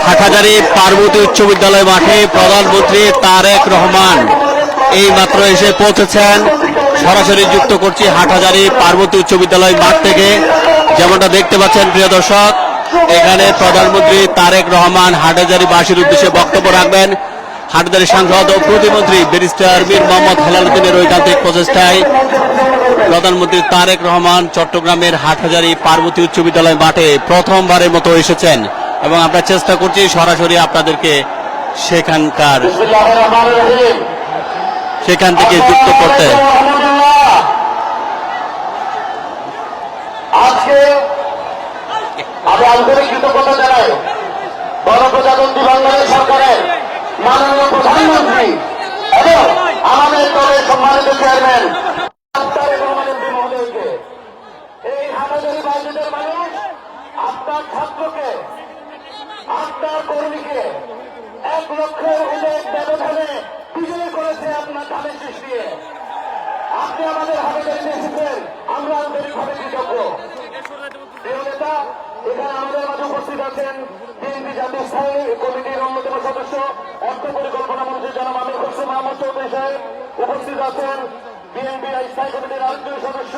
হাটহাজারী পার্বতী উচ্চ বিদ্যালয় মাঠে প্রধানমন্ত্রী তারেক রহমান এই মাত্র এসে পৌঁছেছেন। সরাসরি যুক্ত করছি হাটহাজারী পার্বতী উচ্চ বিদ্যালয় মাঠ থেকে। যেমনটা দেখতে পাচ্ছেন প্রিয় দর্শক, এখানে প্রধানমন্ত্রী তারেক রহমান হাটহাজারীবাসীর উদ্দেশ্যে বক্তব্য রাখবেন। হাটহাজারী সাংসদ ও প্রতিমন্ত্রী ব্যারিস্টার মীর মোহাম্মদ হেলালুদ্দিনের ঐকান্তিক প্রচেষ্টায় প্রধানমন্ত্রী তারেক রহমান চট্টগ্রামের হাটহাজারী পার্বতী উচ্চ বিদ্যালয় মাঠে প্রথমবারের মতো এসেছেন এবং আমরা চেষ্টা করছি সরাসরি আপনাদেরকে সেখান থেকে যুক্ত করতে। আজকে আমি আন্তরিক কৃতজ্ঞতা জানাই গণপ্রজাতন্ত্রী বাংলাদেশ সরকারের মাননীয় প্রধানমন্ত্রী এবং আমাদের দলের সম্মানিত চেয়ারম্যান মহোদয়কে। এই হাটহাজারী বাসীদের মানুষ আপনার ছাত্রকে, আপনার কর্মীকে 1 লক্ষের অধিক ব্যবধানে বিজয়ী করেছে আপনার ধানের শীষ দিয়ে। আপনি আমাদের হাটহাজারীতে এসেছেন, আমরা আন্তরিকভাবে কৃতজ্ঞ। প্রিয় নেতা, এখানে আমাদের মাঝে উপস্থিত আছেন বিএনপি জাতীয় স্থায়ী কমিটির অন্যতম সদস্য অর্থ পরিকল্পনা মন্ত্রী জনাব আমির খসরু মাহমুদ চৌধুরী সাহেব, উপস্থিত আছেন বিএনপি স্থায়ী কমিটির আরেকজন সদস্য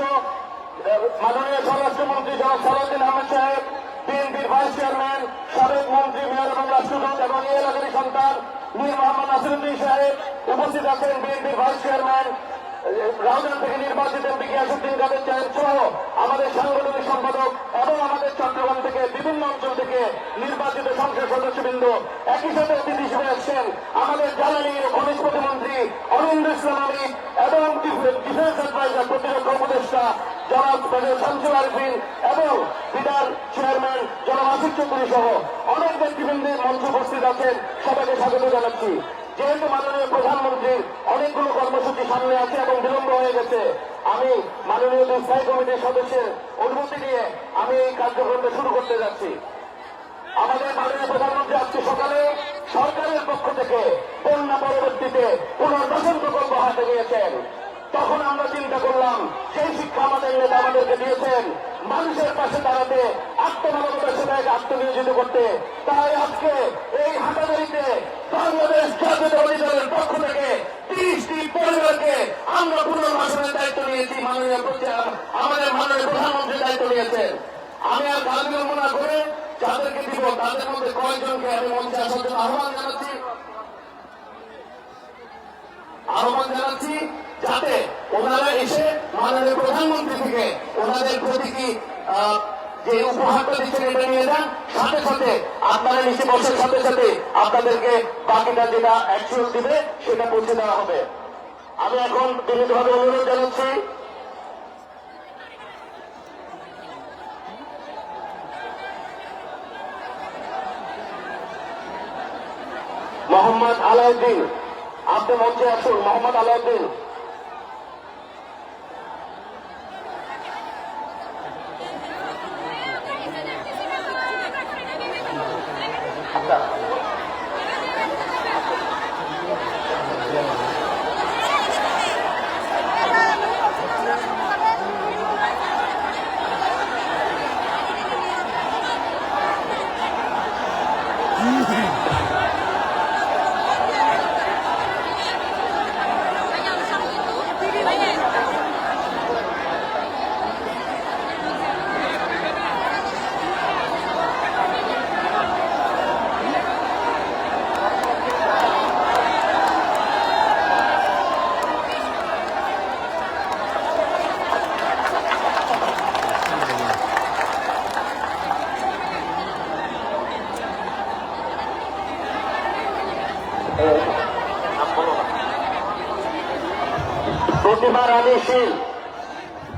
মাননীয় স্বরাষ্ট্রমন্ত্রী জনাব সালাউদ্দিন আহমেদ সাহেব, বিএনপির ভাইস চেয়ারম্যান সাবেক মন্ত্রী মেয়র এবং রাষ্ট্রদূত এবং এই এলাকারই সন্তান মীর মোহাম্মদ নাসিরুদ্দিন সাহেব, উপস্থিত আছেন বিএনপির ভাইস চেয়ারম্যান রাউজান থেকে নির্বাচিত গিয়াসউদ্দিন কাদের সাহেব সহ আমাদের সাংগঠনিক সম্পাদক এবং আমাদের চট্টগ্রাম থেকে বিভিন্ন অঞ্চল থেকে নির্বাচিত সংসদ সদস্যবৃন্দ, একই সাথে অতিথি হিসেবে আসছেন আমাদের জ্বালানি ও খনিজ প্রতিমন্ত্রী অনিন্দ্র ইসলাম আলী এবং ডিফেন্স অ্যাডভাইজার প্রতিরক্ষা উপদেষ্টা জনাব শামসুল আরিফিন এবং বিডার চেয়ারম্যান জনাব আসিফ চৌধুরী সহ অনেক ব্যক্তিবৃন্দের মঞ্চে উপস্থিত আছেন। সবাইকে স্বাগত জানাচ্ছি। যেহেতু মাননীয় প্রধানমন্ত্রীর অনেকগুলো কর্মসূচি সামনে আছে এবং বিলম্ব হয়ে গেছে, আমি মাননীয় স্থায়ী কমিটির সদস্যের অনুমতি নিয়ে আমি এই কার্যক্রমটা শুরু করতে যাচ্ছি। আমাদের মাননীয় প্রধানমন্ত্রী আজকে সকালে সরকারের পক্ষ থেকে বন্যা পরবর্তীতে পুনর্বাসন প্রকল্প হাতে নিয়েছেন। তখন আমরা চিন্তা করলাম সেই শিক্ষা আমাদের নেতা আমাদেরকে দিয়েছেন মানুষের পাশে দাঁড়াতে, আত্মমানবতার সেবাকে আত্মনিয়োজিত করতে। তাই আজকে এই হাটহাজারীতে বাংলাদেশ জাতীয়তাবাদী দলের পক্ষ থেকে 30টি পরিবারকে আমরা পুনর্বাসনের দায়িত্ব নিয়েছি। আমাদের মাননীয় প্রধানমন্ত্রী দায়িত্ব নিয়েছেন। আমি আর কাল বিলম্ব না করে যাদেরকে দিব তাদের মধ্যে কয়েকজনকে আমি মঞ্চে আসার জন্য আহ্বান জানাচ্ছি যাতে ওনারা এসে মাননীয় প্রধানমন্ত্রী থেকে ওনাদের প্রতীকী যে উপহারটা দিচ্ছেন এটা নিয়ে যান। সাথে সাথে আপনারা নিচে বসার সাথে সাথে আপনাদেরকে বাকিটা যেটা অ্যাকচুয়াল দিবে সেটা পৌঁছে দেওয়া হবে। আমি এখন বিনীতভাবে অনুরোধ জানাচ্ছি মোহাম্মদ আলাউদ্দিন, আপনি মঞ্চে আসুন। মোহাম্মদ আলাউদ্দিন।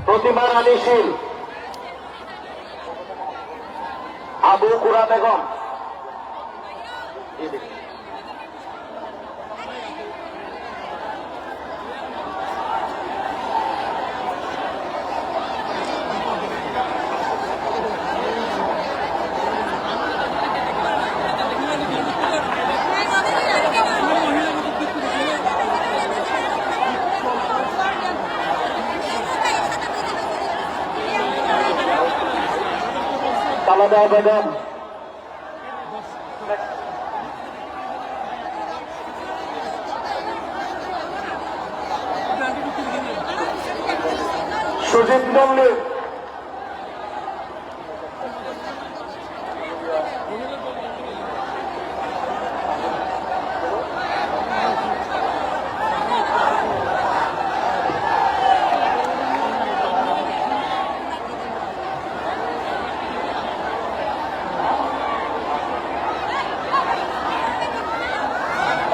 প্রতিমা রানী শীল, আবু কুরা বেগম, খালেদা বেগম, সুজিত মল্লিক,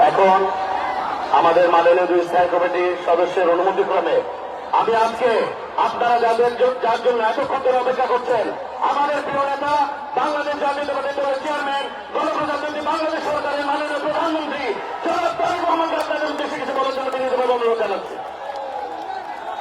এখন আমাদের মাননীয় দুই স্থায়ী কমিটির সদস্যের অনুমতিক্রমে আমি আজকে আপনারা যার জন্য এতক্ষণ ধরে অপেক্ষা করছেন, আমাদের প্রিয় নেতা বাংলাদেশ জাতীয়তাবাদী দলের চেয়ারম্যান, গণপ্রজাতন্ত্রী বাংলাদেশ সরকারের মাননীয় প্রধানমন্ত্রী জনাব তারেক রহমানকে আপনাদের উদ্দেশ্যে কিছু বলার জন্য বিনীতভাবে অনুরোধ জানাচ্ছি।